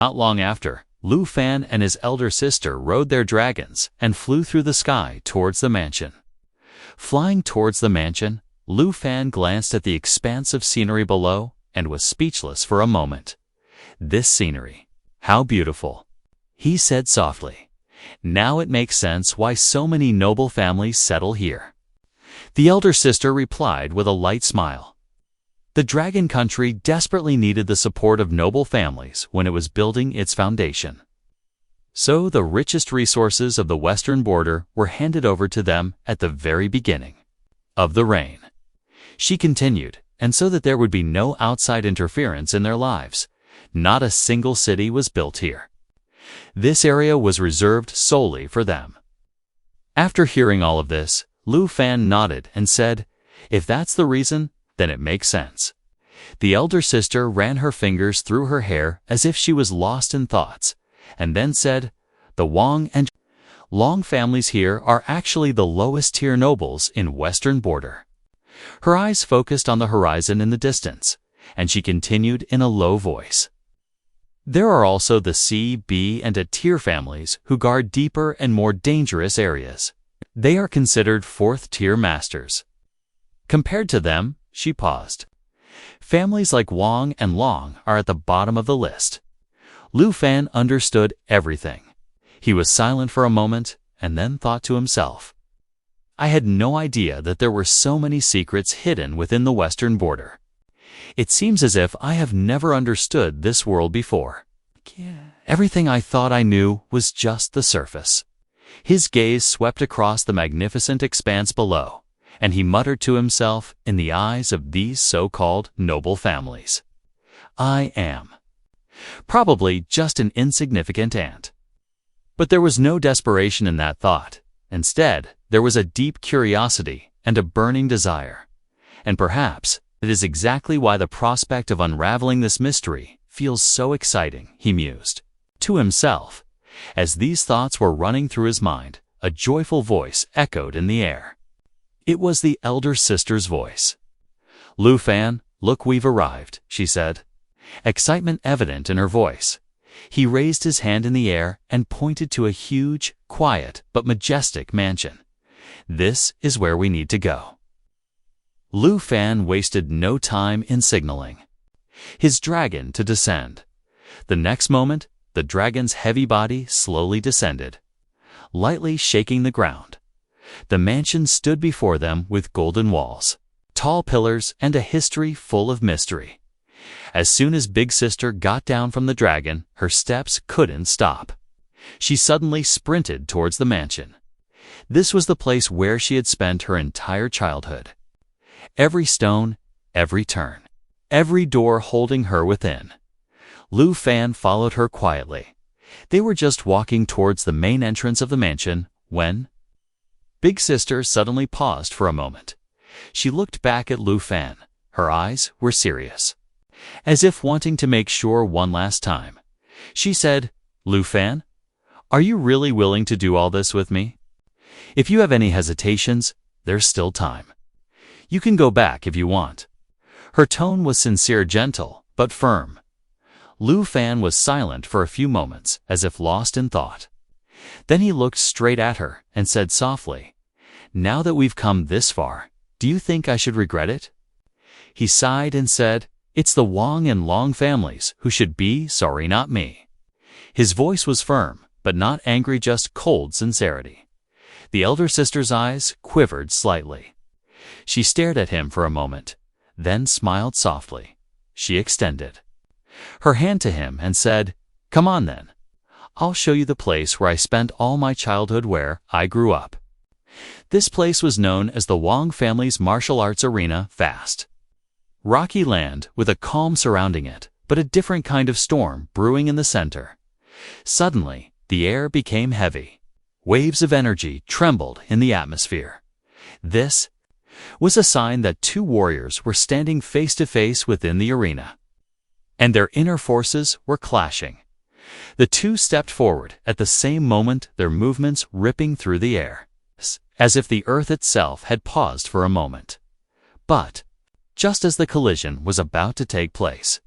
Not long after, Lu Fan and his elder sister rode their dragons and flew through the sky towards the mansion. Flying towards the mansion, Lu Fan glanced at the expanse of scenery below and was speechless for a moment. "This scenery, how beautiful," he said softly. "Now it makes sense why so many noble families settle here." The elder sister replied with a light smile. The Dragon Country desperately needed the support of noble families when it was building its foundation. So the richest resources of the western border were handed over to them at the very beginning of the reign. She continued, and so that there would be no outside interference in their lives, not a single city was built here. This area was reserved solely for them. After hearing all of this, Lu Fan nodded and said, "If that's the reason, then it makes sense." The elder sister ran her fingers through her hair as if she was lost in thoughts, and then said, "The Wang and Long families here are actually the lowest tier nobles in western border." Her eyes focused on the horizon in the distance, and she continued in a low voice. "There are also the C, B, and A tier families who guard deeper and more dangerous areas. They are considered fourth-tier masters. Compared to them," she paused, "families like Wang and Long are at the bottom of the list." Lu Fan understood everything. He was silent for a moment and then thought to himself, "I had no idea that there were so many secrets hidden within the western border. It seems as if I have never understood this world before. Everything I thought I knew was just the surface." His gaze swept across the magnificent expanse below, and he muttered to himself in the eyes of these so-called noble families, "I am probably just an insignificant ant." But there was no desperation in that thought. Instead, there was a deep curiosity and a burning desire. And perhaps it is exactly why the prospect of unraveling this mystery feels so exciting, he mused to himself. As these thoughts were running through his mind, a joyful voice echoed in the air. It was the elder sister's voice. "Lu Fan, look, we've arrived," she said, excitement evident in her voice. He raised his hand in the air and pointed to a huge, quiet, but majestic mansion. "This is where we need to go." Lu Fan wasted no time in signaling his dragon to descend. The next moment, the dragon's heavy body slowly descended, lightly shaking the ground. The mansion stood before them with golden walls, tall pillars, and a history full of mystery. As soon as Big Sister got down from the dragon, her steps couldn't stop. She suddenly sprinted towards the mansion. This was the place where she had spent her entire childhood. Every stone, every turn, every door holding her within. Lu Fan followed her quietly. They were just walking towards the main entrance of the mansion when Big Sister suddenly paused for a moment. She looked back at Lu Fan. Her eyes were serious, as if wanting to make sure one last time. She said, "Lu Fan, are you really willing to do all this with me? If you have any hesitations, there's still time. You can go back if you want." Her tone was sincere, gentle, but firm. Lu Fan was silent for a few moments, as if lost in thought. Then he looked straight at her and said softly, "Now that we've come this far, do you think I should regret it?" He sighed and said, "It's the Wang and Long families who should be sorry, not me." His voice was firm, but not angry, just cold sincerity. The elder sister's eyes quivered slightly. She stared at him for a moment, then smiled softly. She extended her hand to him and said, "Come on then. I'll show you the place where I spent all my childhood, where I grew up." This place was known as the Wang family's martial arts arena. Vast, rocky land with a calm surrounding it, but a different kind of storm brewing in the center. Suddenly, the air became heavy. Waves of energy trembled in the atmosphere. This was a sign that two warriors were standing face to face within the arena, and their inner forces were clashing. The two stepped forward at the same moment, their movements ripping through the air, as if the earth itself had paused for a moment. But just as the collision was about to take place,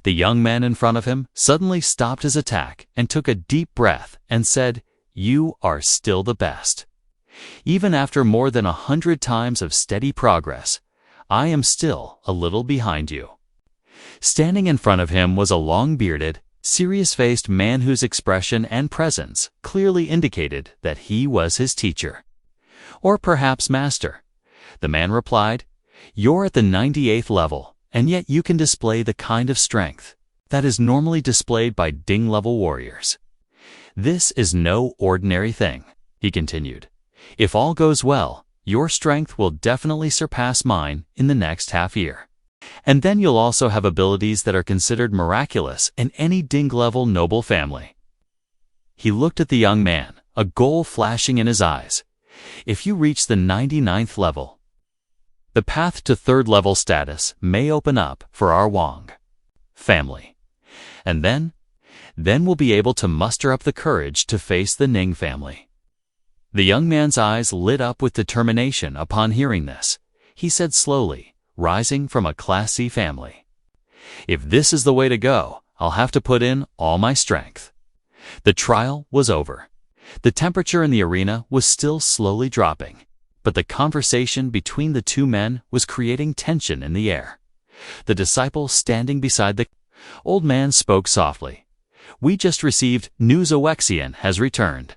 The young man in front of him suddenly stopped his attack and took a deep breath and said, "You are still the best. Even after more than 100 times of steady progress, I am still a little behind you." Standing in front of him was a long-bearded, serious-faced man whose expression and presence clearly indicated that he was his teacher. Or perhaps master. The man replied, "You're at the 98th level, and yet you can display the kind of strength that is normally displayed by Ding-level warriors. This is no ordinary thing," he continued. "If all goes well, your strength will definitely surpass mine in the next half-year. And then you'll also have abilities that are considered miraculous in any Ding-level noble family." He looked at the young man, a goal flashing in his eyes. "If you reach the 99th level, the path to 3rd-level status may open up for our Wang family. And then we'll be able to muster up the courage to face the Ning family." The young man's eyes lit up with determination upon hearing this. He said slowly, rising from a Class C family, "If this is the way to go, I'll have to put in all my strength." The trial was over. The temperature in the arena was still slowly dropping, but the conversation between the two men was creating tension in the air. The disciple standing beside the old man spoke softly. "We just received news Owexian has returned.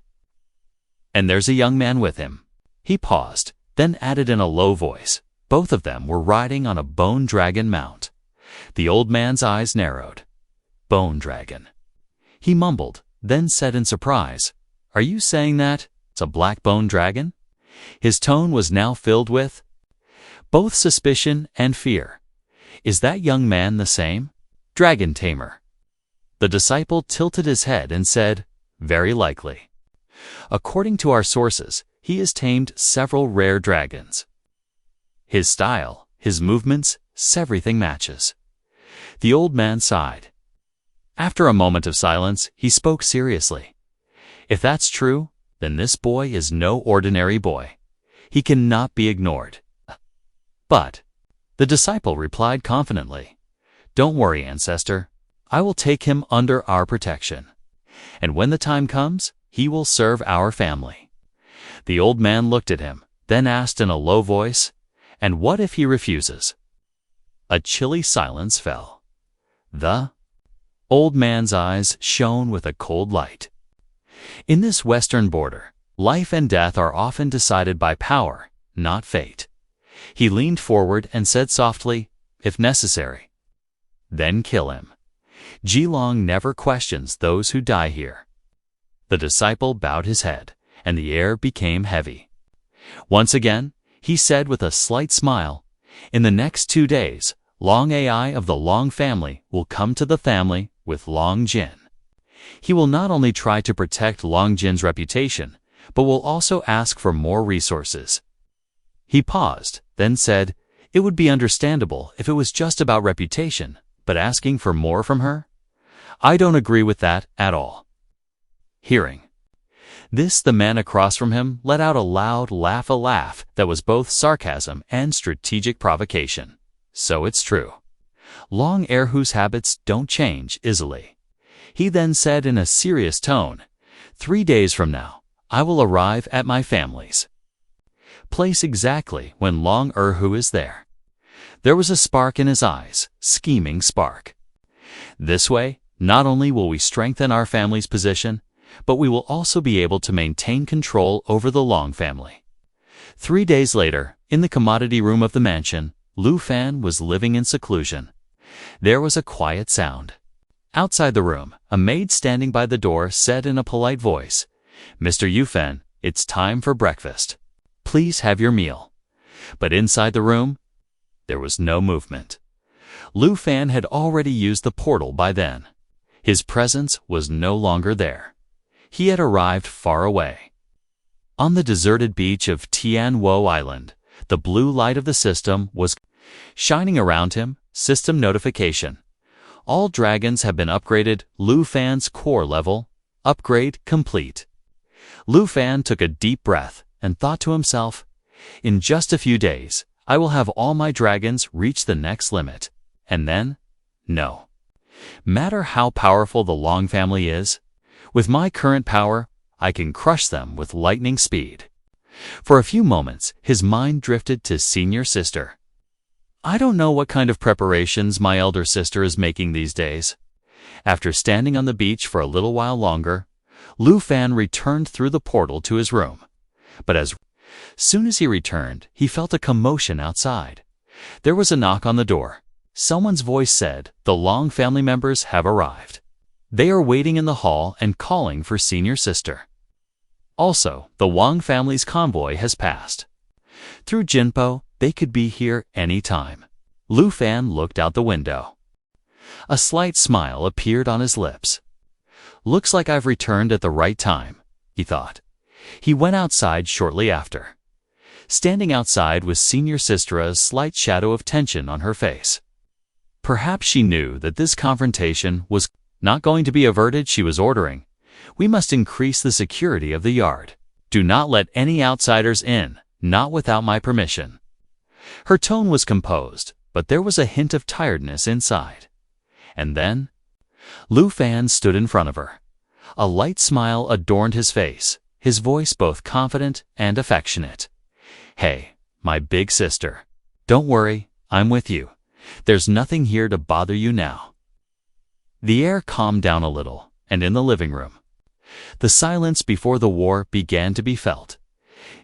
And there's a young man with him." He paused, then added in a low voice, "Both of them were riding on a bone dragon mount." The old man's eyes narrowed. "Bone dragon," he mumbled, then said in surprise, "Are you saying that it's a black bone dragon?" His tone was now filled with both suspicion and fear. "Is that young man the same dragon tamer?" The disciple tilted his head and said, "Very likely. According to our sources, he has tamed several rare dragons. His style, his movements, everything matches." The old man sighed. After a moment of silence, he spoke seriously. "If that's true, then this boy is no ordinary boy. He cannot be ignored." "But," the disciple replied confidently, "don't worry, ancestor. I will take him under our protection. And when the time comes, he will serve our family." The old man looked at him, then asked in a low voice, "And what if he refuses?" A chilly silence fell. The old man's eyes shone with a cold light. In this western border, life and death are often decided by power, not fate. He leaned forward and said softly, "If necessary, then kill him. Jilong never questions those who die here." The disciple bowed his head, and the air became heavy. Once again, he said with a slight smile, "In the next 2 days, Long Ai of the Long family will come to the family with Long Jin. He will not only try to protect Long Jin's reputation, but will also ask for more resources." He paused, then said, "It would be understandable if it was just about reputation, but asking for more from her? I don't agree with that at all." Hearing this, the man across from him let out a loud laugh, a laugh that was both sarcasm and strategic provocation. "So it's true. Long Erhu's habits don't change easily." He then said in a serious tone, 3 days from now, I will arrive at my family's place exactly when Long Erhu is there." There was a spark in his eyes, scheming spark. "This way, not only will we strengthen our family's position, but we will also be able to maintain control over the Long family." 3 days later, in the commodity room of the mansion, Lu Fan was living in seclusion. There was a quiet sound. Outside the room, a maid standing by the door said in a polite voice, "Mr. Yufan, it's time for breakfast. Please have your meal." But inside the room, there was no movement. Lu Fan had already used the portal by then. His presence was no longer there. He had arrived far away. On the deserted beach of Tianwo Island, the blue light of the system was shining around him. System notification. All dragons have been upgraded. Lu Fan's core level. Upgrade complete. Lu Fan took a deep breath and thought to himself, "In just a few days, I will have all my dragons reach the next limit. And then? No. Matter how powerful the Long family is, with my current power, I can crush them with lightning speed. For a few moments, his mind drifted to senior sister. I don't know what kind of preparations my elder sister is making these days. After standing on the beach for a little while longer, Lu Fan returned through the portal to his room. But as soon as he returned, he felt a commotion outside. There was a knock on the door. Someone's voice said, "The Long family members have arrived. They are waiting in the hall and calling for senior sister." Also, the Wang family's convoy has passed. Through Jinpo, they could be here any time. Lu Fan looked out the window. A slight smile appeared on his lips. Looks like I've returned at the right time, he thought. He went outside shortly after. Standing outside was senior sister, a slight shadow of tension on her face. Perhaps she knew that this confrontation was not going to be averted. She was ordering, "We must increase the security of the yard. Do not let any outsiders in, not without my permission." Her tone was composed, but there was a hint of tiredness inside. And then, Lu Fan stood in front of her. A light smile adorned his face, his voice both confident and affectionate. "Hey, my big sister. Don't worry, I'm with you. There's nothing here to bother you now." The air calmed down a little, and in the living room, the silence before the war began to be felt.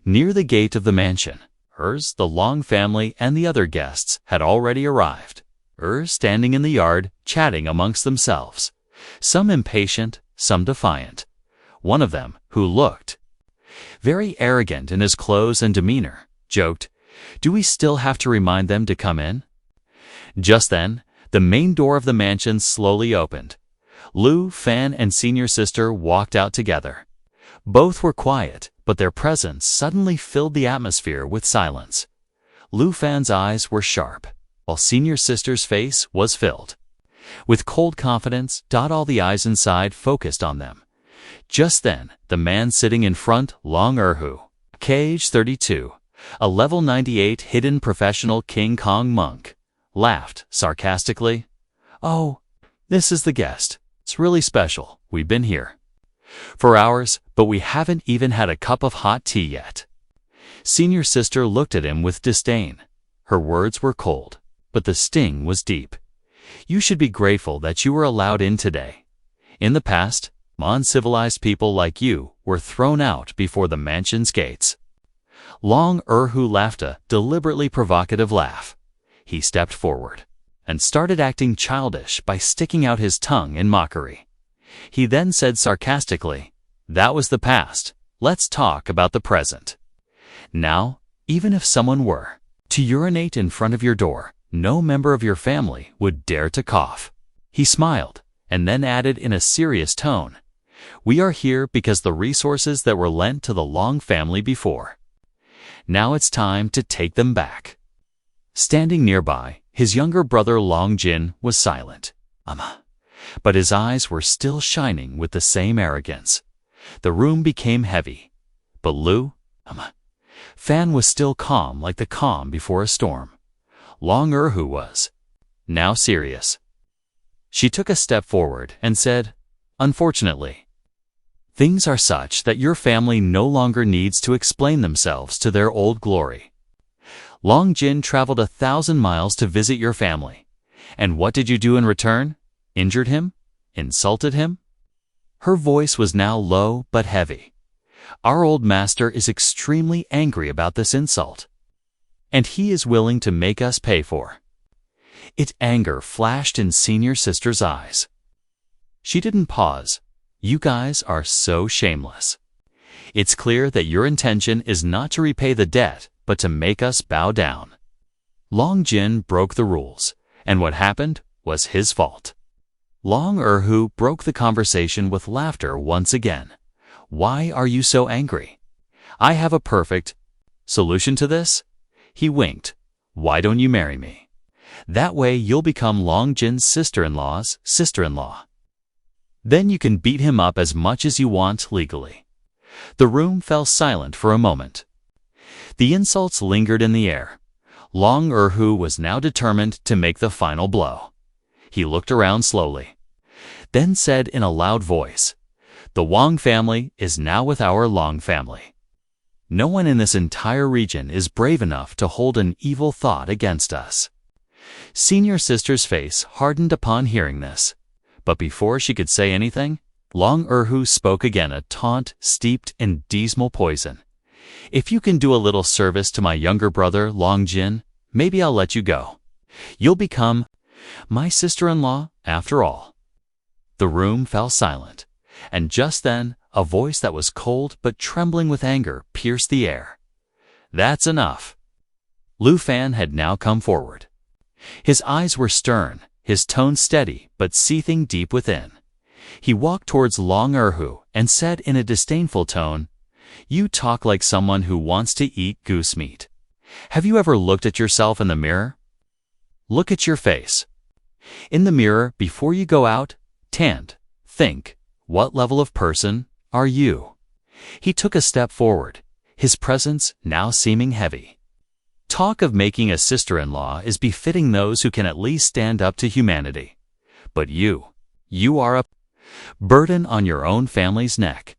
Near the gate of the mansion, the Long family and the other guests had already arrived. Standing in the yard, chatting amongst themselves, some impatient, some defiant. One of them, who looked very arrogant in his clothes and demeanor, joked, "Do we still have to remind them to come in?" Just then, the main door of the mansion slowly opened. Lu Fan and senior sister walked out together. Both were quiet, but their presence suddenly filled the atmosphere with silence. Lu Fan's eyes were sharp, while senior sister's face was filled with cold confidence. All the eyes inside focused on them. Just then, the man sitting in front, Long Erhu, age 32, a level 98 hidden professional King Kong monk, laughed sarcastically. "Oh, this is the guest. It's really special. We've been here for hours, but we haven't even had a cup of hot tea yet." Senior sister looked at him with disdain. Her words were cold, but the sting was deep. "You should be grateful that you were allowed in today. In the past, uncivilized people like you were thrown out before the mansion's gates." Long Erhu laughed a deliberately provocative laugh. He stepped forward and started acting childish by sticking out his tongue in mockery. He then said sarcastically, "That was the past. Let's talk about the present. Now, even if someone were to urinate in front of your door, no member of your family would dare to cough." He smiled and then added in a serious tone, "We are here because the resources that were lent to the Long family before. Now it's time to take them back." Standing nearby, his younger brother Long Jin was silent. But his eyes were still shining with the same arrogance. The room became heavy, but Lu Fan was still calm, like the calm before a storm. Long Erhu was now serious. She took a step forward and said, "Unfortunately, things are such that your family no longer needs to explain themselves to their old glory. Long Jin traveled 1,000 miles to visit your family. And what did you do in return? Injured him? Insulted him?" Her voice was now low but heavy. "Our old master is extremely angry about this insult, and he is willing to make us pay for it." Anger flashed in senior sister's eyes. She didn't pause. "You guys are so shameless. It's clear that your intention is not to repay the debt, but to make us bow down." Long Jin broke the rules, and what happened was his fault. Long Erhu broke the conversation with laughter once again. "Why are you so angry? I have a perfect solution to this." He winked. "Why don't you marry me? That way you'll become Long Jin's sister-in-law's sister-in-law. Then you can beat him up as much as you want legally." The room fell silent for a moment. The insults lingered in the air. Long Erhu was now determined to make the final blow. He looked around slowly, then said in a loud voice, "The Wang family is now with our Long family. No one in this entire region is brave enough to hold an evil thought against us." Senior sister's face hardened upon hearing this, but before she could say anything, Long Erhu spoke again, a taunt steeped in dismal poison. "If you can do a little service to my younger brother, Long Jin, maybe I'll let you go. You'll become my sister-in-law after all." The room fell silent, and just then a voice that was cold but trembling with anger pierced the air. "That's enough." Lu Fan had now come forward. His eyes were stern, his tone steady but seething deep within. He walked towards Long Erhu and said in a disdainful tone, "You talk like someone who wants to eat goose meat. Have you ever looked at yourself in the mirror? Look at your face. In the mirror before you go out, think, what level of person are you?" He took a step forward, his presence now seeming heavy. "Talk of making a sister-in-law is befitting those who can at least stand up to humanity. But you are a burden on your own family's neck.